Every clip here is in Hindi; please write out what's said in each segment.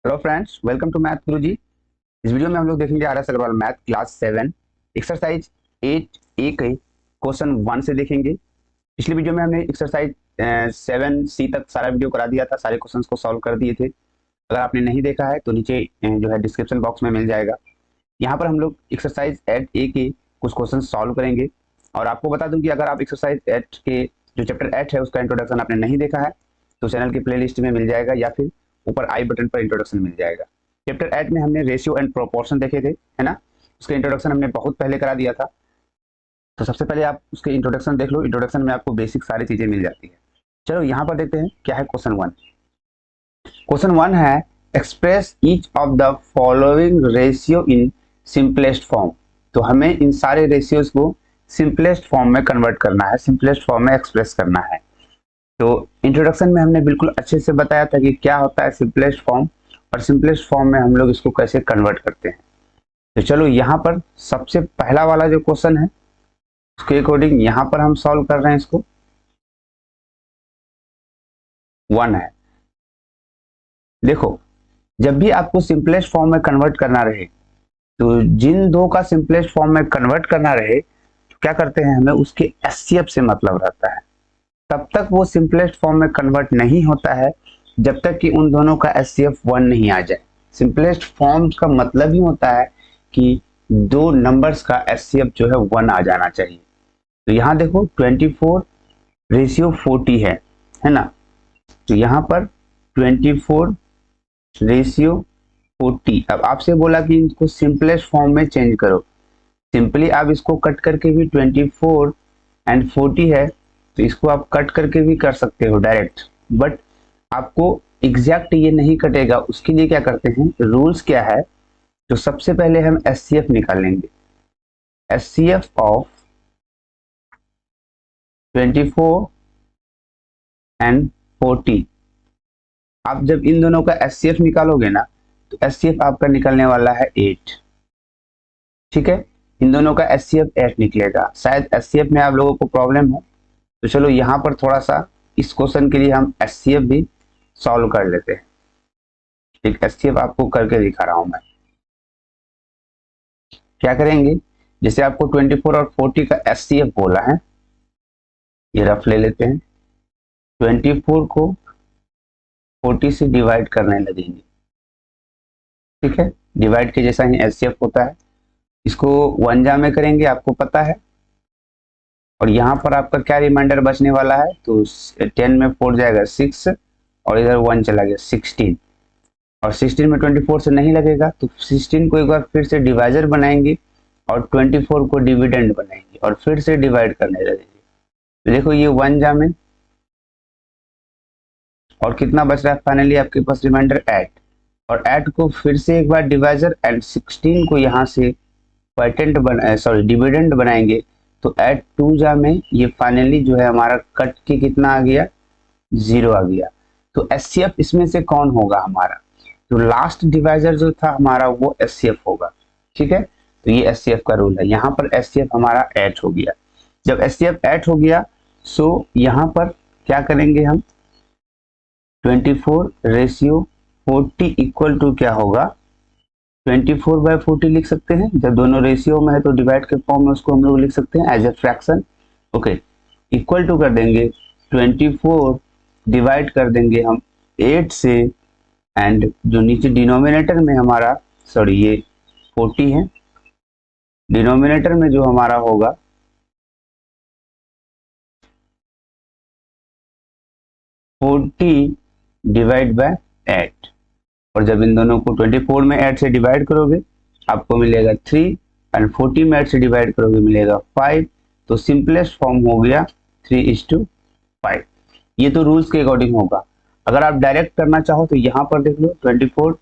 Hello friends, welcome to math Guruji. इस वीडियो में हम लोग देखेंगे R S Agarwal math class 7 exercise 8 A के क्वेश्चन 1 से देखेंगे। पिछली वीडियो में हमने एक्सरसाइज 7 सी तक सारा वीडियो करा दिया था, सारे क्वेश्चंस को सॉल्व कर दिए थे। अगर आपने नहीं देखा है तो नीचे जो है डिस्क्रिप्शन बॉक्स में मिल जाएगा। यहाँ पर हम लोग एक्सरसाइज 8 ए के कुछ क्वेश्चन सॉल्व करेंगे। और आपको बता दूं कि अगर आप एक्सरसाइज 8 के जो चैप्टर 8 है उसका इंट्रोडक्शन आपने नहीं देखा है तो चैनल की प्लेलिस्ट में मिल जाएगा या फिर ऊपर आई बटन पर इंट्रोडक्शन मिल जाएगा। चैप्टर 8 में हमने रेशियो एंड प्रोपोर्शन देखे थे, है ना। उसका इंट्रोडक्शन हमने बहुत पहले करा दिया था, तो सबसे पहले आप उसके इंट्रोडक्शन देख लो। इंट्रोडक्शन में आपको बेसिक सारी चीजें मिल जाती है। चलो यहाँ पर देखते हैं क्या है क्वेश्चन 1। क्वेश्चन 1 है express each of the following ratio in simplest form. तो हमें इन सारे रेशियोज को सिंपलेस्ट फॉर्म में कन्वर्ट करना है, सिंपलेस्ट फॉर्म में एक्सप्रेस करना है। तो इंट्रोडक्शन में हमने बिल्कुल अच्छे से बताया था कि क्या होता है सिंपलेस्ट फॉर्म और सिंपलेस्ट फॉर्म में हम लोग इसको कैसे कन्वर्ट करते हैं। तो चलो यहाँ पर सबसे पहला वाला जो क्वेश्चन है उसके अकॉर्डिंग यहाँ पर हम सॉल्व कर रहे हैं। इसको 1 है। देखो, जब भी आपको सिंपलेस्ट फॉर्म में कन्वर्ट करना रहे तो जिन दो का सिंपलेस्ट फॉर्म में कन्वर्ट करना रहे तो क्या करते हैं, हमें उसके एचसीएफ से मतलब रहता है। तब तक वो सिंपलेस्ट फॉर्म में कन्वर्ट नहीं होता है जब तक कि उन दोनों का एचसीएफ 1 नहीं आ जाए। सिंपलेस्ट फॉर्म का मतलब ही होता है कि दो नंबर्स का एचसीएफ जो है 1 आ जाना चाहिए। तो यहाँ देखो 24:40 है ना। तो यहाँ पर 24:40। अब आपसे बोला कि इनको सिंपलेस्ट फॉर्म में चेंज करो। सिंपली आप इसको कट करके भी 24 एंड 40 है तो इसको आप कट करके भी कर सकते हो डायरेक्ट, बट आपको एग्जैक्ट ये नहीं कटेगा। उसके लिए क्या करते हैं, रूल्स क्या है, तो सबसे पहले हम एचसीएफ निकालेंगे। HCF of 24 and 40। आप जब इन दोनों का एचसीएफ निकालोगे ना तो एचसीएफ आपका निकलने वाला है 8। ठीक है, इन दोनों का एचसीएफ 8 निकलेगा। शायद एचसीएफ में आप लोगों को प्रॉब्लम है, तो चलो यहाँ पर थोड़ा सा इस क्वेश्चन के लिए हम एचसीएफ भी सॉल्व कर लेते हैं। एक एचसीएफ आपको करके दिखा रहा हूं मैं। क्या करेंगे, जैसे आपको 24 और 40 का एचसीएफ बोला है, ये रफ ले लेते हैं। 24 को 40 से डिवाइड करने लगेंगे। ठीक है, डिवाइड के जैसा ही एचसीएफ होता है। इसको 1 जा में करेंगे, आपको पता है। और यहाँ पर आपका क्या रिमाइंडर बचने वाला है, तो 10 में 4 जाएगा 6 और इधर 1 चला गया 16। और 16 में 24 से नहीं लगेगा तो 16 को एक बार फिर से डिवाइजर बनाएंगे और 24 को डिविडेंड बनाएंगे और फिर से डिवाइड करने लगेंगे। तो देखो ये 1 जा में और कितना बच रहा है फाइनली आपके पास रिमाइंडर 8। और 8 को फिर से एक बार डिवाइजर एंड 16 को यहाँ से पैटेंट डिविडेंड बनाएंगे। तो 8 2 जा में ये फाइनली जो है हमारा कट के कितना आ गया, 0 आ गया। तो एचसीएफ इसमें से कौन होगा हमारा, तो लास्ट डिवाइजर जो था हमारा वो एचसीएफ होगा। ठीक है, तो ये एचसीएफ का रूल है। यहाँ पर एचसीएफ हमारा 8 हो गया। जब एचसीएफ 8 हो गया सो यहाँ पर क्या करेंगे हम, 24:40 इक्वल टू क्या होगा, 24/40 लिख सकते हैं। जब दोनों रेशियो में है तो डिवाइड के फॉर्म में उसको हम लोग लिख सकते हैं as a fraction. Okay, equal to कर देंगे 24 डिवाइड कर देंगे हम 8 से, एंड जो नीचे डिनोमिनेटर में हमारा ये 40 है, डिनोमिनेटर में जो हमारा होगा 40 डिवाइड बाय 8। और जब इन दोनों को 24 में 8 से डिवाइड करोगे आपको मिलेगा 3 एंड 40 में 8 से डिवाइड करोगे मिलेगा 5। तो सिंपलेस्ट फॉर्म हो गया 3:5। ये तो रूल्स के अकॉर्डिंग होगा। अगर आप डायरेक्ट करना चाहो तो यहाँ पर देख लो 24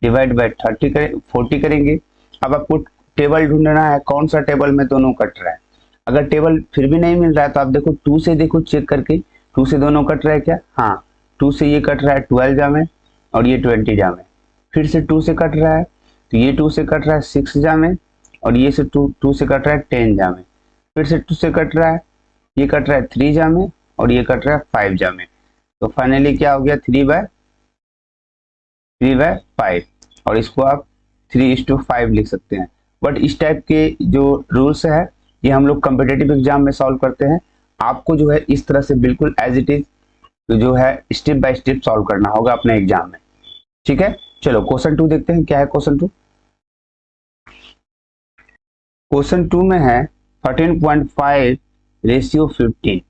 डिवाइड बाय 40 करेंगे। अब आपको टेबल ढूंढना है कौन सा टेबल में दोनों कट रहा है। अगर टेबल फिर भी नहीं मिल रहा है तो आप देखो 2 से देखो चेक करके, 2 से दोनों कट रहा है क्या, हाँ 2 से ये कट रहा है 12 जा में और ये 20 जा में। फिर से 2 से कट रहा है तो ये 2 से कट रहा है 6 जा में और ये से 2 से कट रहा है 10 जा में। फिर से 2 से कट रहा है, ये कट रहा है 3 जा में और ये कट रहा है 5 जा में। तो फाइनली क्या हो गया, 3/5 और इसको आप 3:5 लिख सकते हैं। बट इस टाइप के जो रूल्स है ये हम लोग कॉम्पिटिटिव एग्जाम में सॉल्व करते हैं। आपको जो है इस तरह से बिल्कुल एज इट इज जो है स्टेप बाय स्टेप सॉल्व करना होगा अपने एग्जाम में। ठीक है, चलो क्वेश्चन 2 देखते हैं क्या है क्वेश्चन 2। क्वेश्चन 2 में है 13.5 रेशियो 15।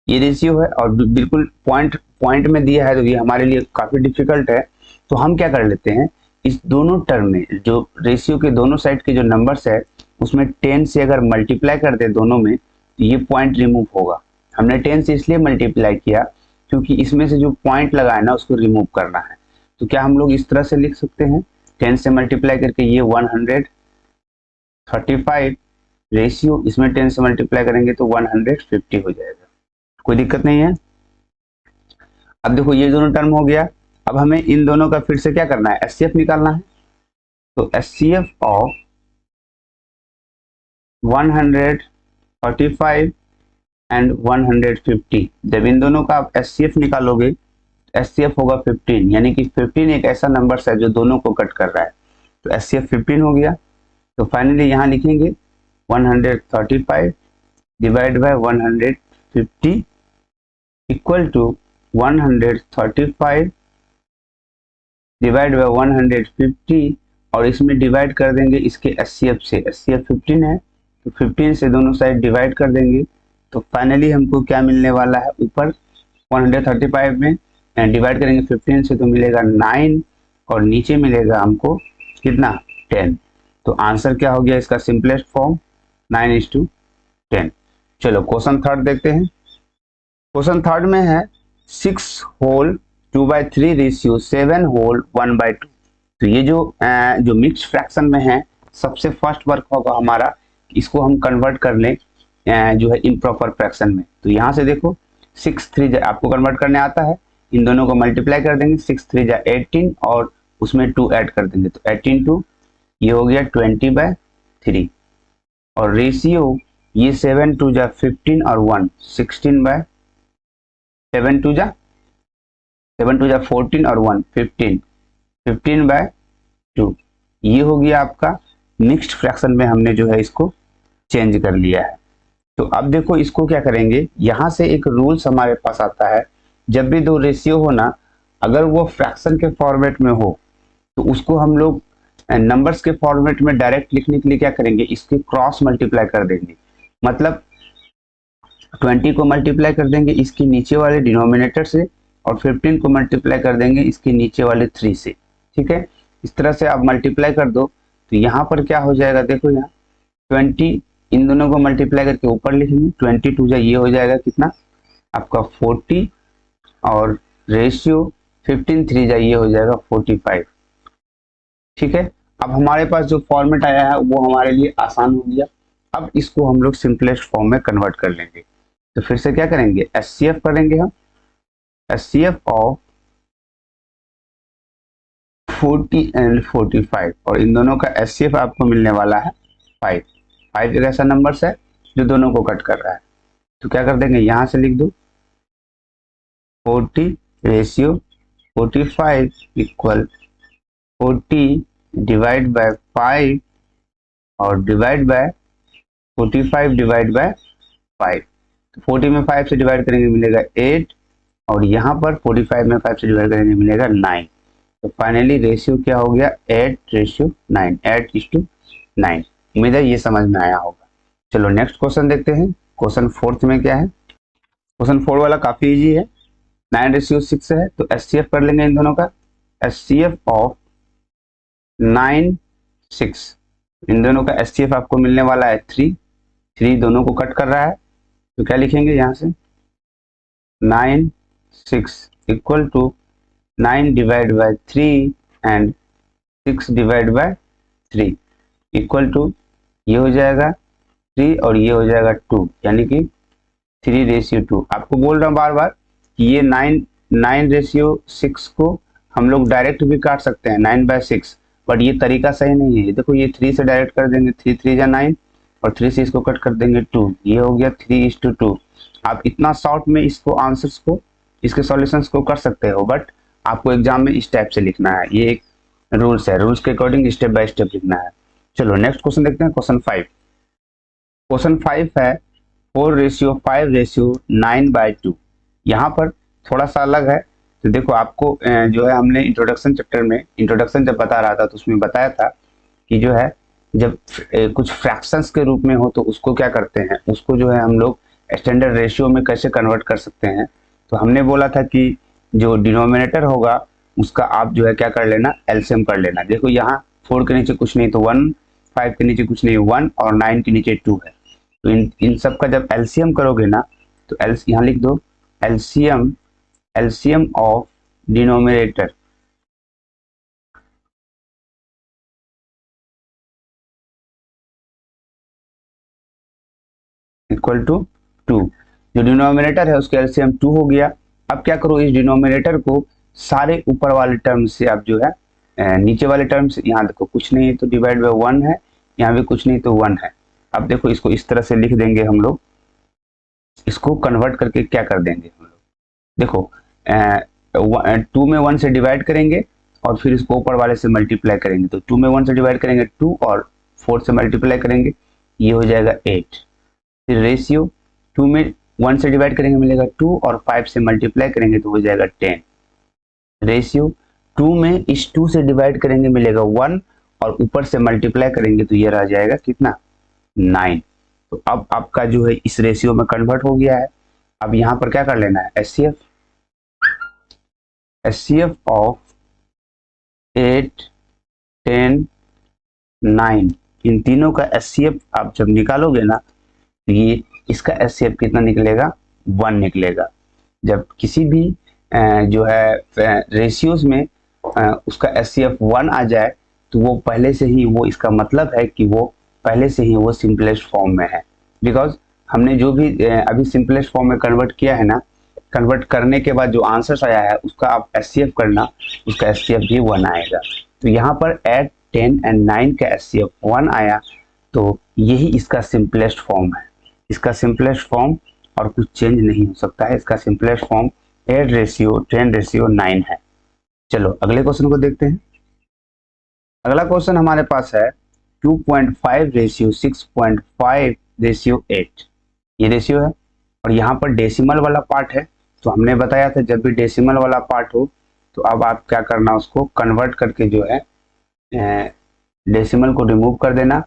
ये रेशियो है और बिल्कुल पॉइंट में दिया है, तो ये हमारे लिए काफी डिफिकल्ट है। तो हम क्या कर लेते हैं, इस दोनों टर्म में जो रेशियो के दोनों साइड के जो नंबर्स है उसमें 10 से अगर मल्टीप्लाई कर दे दोनों में तो ये पॉइंट रिमूव होगा। हमने 10 से इसलिए मल्टीप्लाई किया क्योंकि इसमें से जो पॉइंट लगा है ना उसको रिमूव करना है। तो क्या हम लोग इस तरह से लिख सकते हैं, 10 से मल्टीप्लाई करके ये 135 रेशियो, इसमें 10 से मल्टीप्लाई करेंगे तो 150 हो जाएगा। कोई दिक्कत नहीं है। अब देखो ये दोनों टर्म हो गया। अब हमें इन दोनों का फिर से क्या करना है, एचसीएफ निकालना है। तो एचसीएफ ऑफ 135 एंड 150, जब इन दोनों का आप एचसीएफ निकालोगे एचसीएफ होगा 15, यानी कि 15 एक ऐसा नंबर है जो दोनों को कट कर रहा है। तो एचसीएफ 15 हो गया। तो फाइनली यहाँ लिखेंगे 135 divide by 150 equal to 135 divide by 150 और इसमें डिवाइड कर देंगे इसके एचसीएफ से। एचसीएफ 15 है तो 15 से दोनों साइड डिवाइड कर देंगे। तो फाइनली हमको क्या मिलने वाला है, ऊपर 135 में डिवाइड करेंगे 15 से तो मिलेगा 9 और नीचे मिलेगा हमको कितना 10। तो आंसर क्या हो गया इसका सिंपलेस्ट फॉर्म 9:10। चलो क्वेश्चन थर्ड देखते हैं। क्वेश्चन थर्ड में है 6 होल 2/3 रेशियो 7 होल 1/2। तो ये जो मिक्स फ्रैक्शन में है सबसे फर्स्ट वर्क होगा हमारा, इसको हम कन्वर्ट कर लें जो है इम्प्रॉपर फ्रैक्शन में। तो यहाँ से देखो 6 3 आपको कन्वर्ट करने आता है, इन दोनों को मल्टीप्लाई कर देंगे, 6 3 18 और उसमें 2 ऐड कर देंगे तो 18 2 ये हो गया 20/3 और रेशियो ये 7 2 15 और 1 16/7 7 2 14 और 1 15 15/2। ये हो गया आपका मिक्स्ड फ्रैक्शन में हमने जो है इसको चेंज कर लिया है। तो अब देखो इसको क्या करेंगे, यहाँ से एक रूल्स हमारे पास आता है, जब भी दो रेशियो हो ना अगर वो फ्रैक्शन के फॉर्मेट में हो तो उसको हम लोग नंबर्स के फॉर्मेट में डायरेक्ट लिखने के लिए क्या करेंगे, इसके क्रॉस मल्टीप्लाई कर देंगे। मतलब 20 को मल्टीप्लाई कर देंगे इसके नीचे वाले डिनोमिनेटर से और 15 को मल्टीप्लाई कर देंगे इसके नीचे वाले 3 से। ठीक है, इस तरह से आप मल्टीप्लाई कर दो तो यहाँ पर क्या हो जाएगा, देखो यहाँ 20 इन दोनों को मल्टीप्लाई करके ऊपर लिखेंगे, 20 2 ये हो जाएगा कितना आपका 40 और रेशियो 15 3 ये हो जाएगा 45। ठीक है, अब हमारे पास जो फॉर्मेट आया है वो हमारे लिए आसान हो गया। अब इसको हम लोग सिंपलेस्ट फॉर्म में कन्वर्ट कर लेंगे। तो फिर से क्या करेंगे, एचसीएफ करेंगे हम, एचसीएफ ऑफ 40 एंड 45 और इन दोनों का एचसीएफ आपको मिलने वाला है 5। 5 एक ऐसा नंबर है जो दोनों को कट कर रहा है। तो क्या कर देंगे, यहाँ से लिख दो 40 रेशियो 45 इक्वल 40 डिवाइड बाय 5 और डिवाइड बाय 45 डिवाइड बाय 5। तो 40 में 5 से डिवाइड करेंगे मिलेगा 8 और यहाँ पर 45 में 5 से डिवाइड करेंगे मिलेगा 9। तो फाइनली रेशियो क्या हो गया 8:9, 8:9। उम्मीद है ये समझ में आया होगा। चलो नेक्स्ट क्वेश्चन देखते हैं। क्वेश्चन 4th में क्या है, क्वेश्चन 4 वाला काफी इजी है, 9:6 है। तो एचसीएफ कर लेंगे इन दोनों का, एचसीएफ ऑफ 9 6 इन दोनों का एचसीएफ आपको मिलने वाला है 3 दोनों को कट कर रहा है। तो क्या लिखेंगे यहाँ से 9 6 equal to 9 divide by 3 and 6 divide by 3 equal to ये हो जाएगा 3 और ये हो जाएगा 2, यानी कि 3:2। आपको बोल रहा हूँ बार बार कि ये 9:6 को हम लोग डायरेक्ट भी काट सकते हैं 9/6, बट ये तरीका सही नहीं है। देखो ये 3 से डायरेक्ट कर देंगे, 3 3 9 और 3 से इसको कट कर देंगे 2, ये हो गया 3:2। आप इतना शॉर्ट में इसको आंसर्स को इसके सॉल्यूशंस को कर सकते हो, बट आपको एग्जाम में इस टाइप से लिखना है, ये एक रूल्स है, रूल्स के अकॉर्डिंग स्टेप बाय स्टेप लिखना है। चलो नेक्स्ट क्वेश्चन देखते हैं, क्वेश्चन 5। क्वेश्चन 5 है 4:5:9/2। यहाँ पर थोड़ा सा अलग है। तो देखो आपको जो है हमने इंट्रोडक्शन चैप्टर में इंट्रोडक्शन जब बता रहा था तो उसमें बताया था कि जो है जब कुछ फ्रैक्शंस के रूप में हो तो उसको क्या करते हैं, उसको जो है हम लोग स्टैंडर्ड रेशियो में कैसे कन्वर्ट कर सकते हैं। तो हमने बोला था कि जो डिनोमिनेटर होगा उसका आप जो है क्या कर लेना, एलसीएम कर लेना। देखो यहाँ 4 के नीचे कुछ नहीं तो 1, 5 के नीचे कुछ नहीं 1 और 9 के नीचे 2 है। तो इन सब का जब एलसीएम करोगे ना तो यहाँ लिख दो LCM of denominator equal to 2। जो डिनोमिनेटर है उसका एलसीएम 2 हो गया। अब क्या करो, इस डिनोमिनेटर को सारे ऊपर वाले टर्म से आप जो है नीचे वाले टर्म से, यहाँ देखो कुछ नहीं है तो डिवाइड बाय 1 है, यहाँ भी कुछ नहीं तो 1 है। अब देखो इसको इस तरह से लिख देंगे हम लोग, इसको कन्वर्ट करके क्या कर देंगे हम लोग, देखो 2 में 1 से डिवाइड करेंगे और फिर इसको ऊपर वाले से मल्टीप्लाई करेंगे। तो 2 में 1 से डिवाइड करेंगे 2 और 4 से मल्टीप्लाई करेंगे, ये हो जाएगा 8। फिर रेशियो 2 में 1 से डिवाइड करेंगे मिलेगा 2 और 5 से मल्टीप्लाई करेंगे तो हो जाएगा 10। रेशियो 2 में इस 2 से डिवाइड करेंगे मिलेगा 1 और ऊपर से मल्टीप्लाई करेंगे तो ये रह जाएगा कितना, 9। तो अब आपका जो है इस रेशियो में कन्वर्ट हो गया है। अब यहाँ पर क्या कर लेना है, एचसीएफ ऑफ 8, 10, 9, इन तीनों का एचसीएफ आप जब निकालोगे ना तो ये इसका एचसीएफ कितना निकलेगा, 1 निकलेगा। जब किसी भी जो है रेशियोज में उसका एचसीएफ 1 आ जाए तो वो पहले से ही, वो इसका मतलब है कि वो पहले से ही वो सिंपलेस्ट फॉर्म में है। बिकॉज हमने जो भी अभी सिंपलेस्ट फॉर्म में कन्वर्ट किया है ना, कन्वर्ट करने के बाद जो आंसर आया है उसका आप एचसीएफ करना, उसका एचसीएफ भी 1 आएगा। तो यहाँ पर 8, 10 एंड 9 का एचसीएफ 1 आया तो यही इसका सिंपलेस्ट फॉर्म है। इसका सिंपलेस्ट फॉर्म और कुछ चेंज नहीं हो सकता है। इसका सिंपलेस्ट फॉर्म 8:10:9 है। चलो अगले क्वेश्चन को देखते हैं। अगला क्वेश्चन हमारे पास है 2.5:6.5:8। ये रेशियो है और यहाँ पर डेसिमल वाला पार्ट है। तो हमने बताया था जब भी डेसिमल वाला पार्ट हो तो अब आप क्या करना, उसको कन्वर्ट करके जो है डेसिमल को रिमूव कर देना।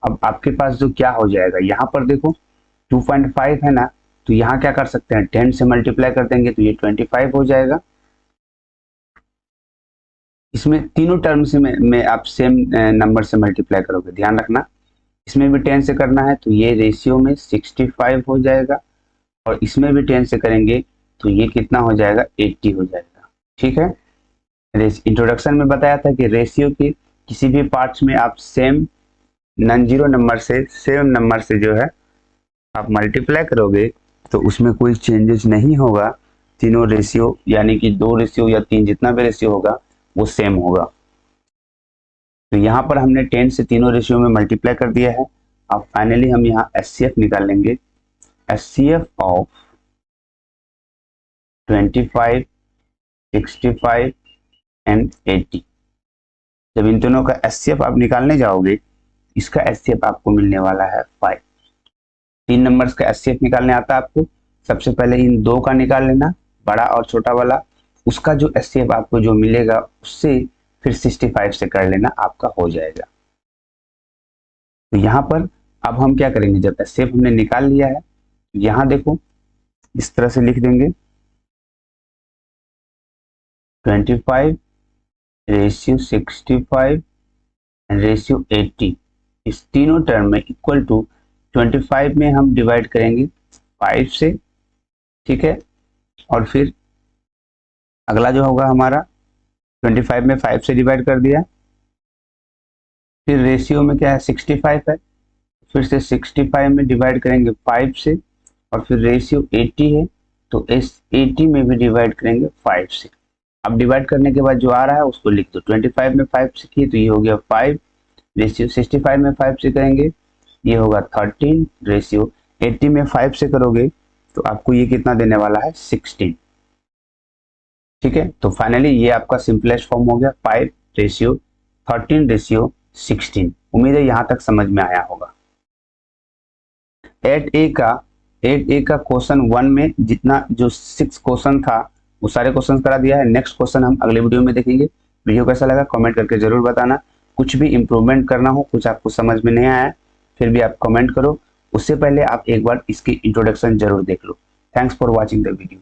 अब आपके पास जो क्या हो जाएगा, यहाँ पर देखो 2.5 है ना, तो यहाँ क्या कर सकते हैं, 10 से मल्टीप्लाई कर देंगे तो ये 25 हो जाएगा। इसमें तीनों टर्म से में आप सेम नंबर से मल्टीप्लाई करोगे, ध्यान रखना। इसमें भी 10 से करना है तो ये रेशियो में 65 हो जाएगा और इसमें भी 10 से करेंगे तो ये कितना हो जाएगा, 80 हो जाएगा। ठीक है, इंट्रोडक्शन में बताया था कि रेशियो के किसी भी पार्ट्स में आप सेम नॉन जीरो नंबर से, सेम नंबर से जो है आप मल्टीप्लाई करोगे तो उसमें कोई चेंजेस नहीं होगा। तीनों रेशियो यानी कि 2 रेशियो या 3 जितना भी रेशियो होगा वो सेम होगा। तो यहाँ पर हमने 10 से तीनों रेशियो में मल्टीप्लाई कर दिया है। अब फाइनली हम यहाँ एचसीएफ निकालेंगे, एचसीएफ ऑफ 25, 65 एंड 80। जब इन दोनों का एचसीएफ आप निकालने जाओगे, इसका एचसीएफ आपको मिलने वाला है 5। 3 नंबर्स का एचसीएफ निकालने आता है आपको। सबसे पहले इन 2 का निकाल लेना, बड़ा और छोटा वाला। उसका जो एचसीएफ आपको जो मिलेगा उससे फिर 65 से कर लेना, आपका हो जाएगा। तो यहाँ पर अब हम क्या करेंगे, जब एचसीएफ हमने निकाल लिया है यहाँ देखो इस तरह से लिख देंगे 25:65 एंड रेशियो 80। इस तीनों टर्म में इक्वल टू 25 में हम डिवाइड करेंगे 5 से, ठीक है, और फिर अगला जो होगा हमारा 25 में 5 से डिवाइड कर दिया। फिर रेशियो में क्या है, 65 है, फिर से 65 में डिवाइड करेंगे 5 से और फिर रेशियो 80 है तो इस 80 में भी डिवाइड करेंगे 5 से। अब डिवाइड करने के बाद जो आ रहा है उसको लिख दो। 25 में 5 से किए तो ये हो गया 5, रेशियो 65 में 5 से करेंगे ये होगा 13, रेशियो 80 में 5 से करोगे तो आपको ये कितना देने वाला है, 16। ठीक है, तो फाइनली ये आपका सिंपलेस्ट फॉर्म हो गया 5:13:16। उम्मीद है यहाँ तक समझ में आया होगा। 8A का क्वेश्चन 1 में जितना जो 6 क्वेश्चन था वो सारे क्वेश्चन करा दिया है। नेक्स्ट क्वेश्चन हम अगले वीडियो में देखेंगे। वीडियो कैसा लगा कमेंट करके जरूर बताना। कुछ भी इम्प्रूवमेंट करना हो, कुछ आपको समझ में नहीं आया फिर भी आप कमेंट करो। उससे पहले आप एक बार इसकी इंट्रोडक्शन जरूर देख लो। Thanks for watching the video.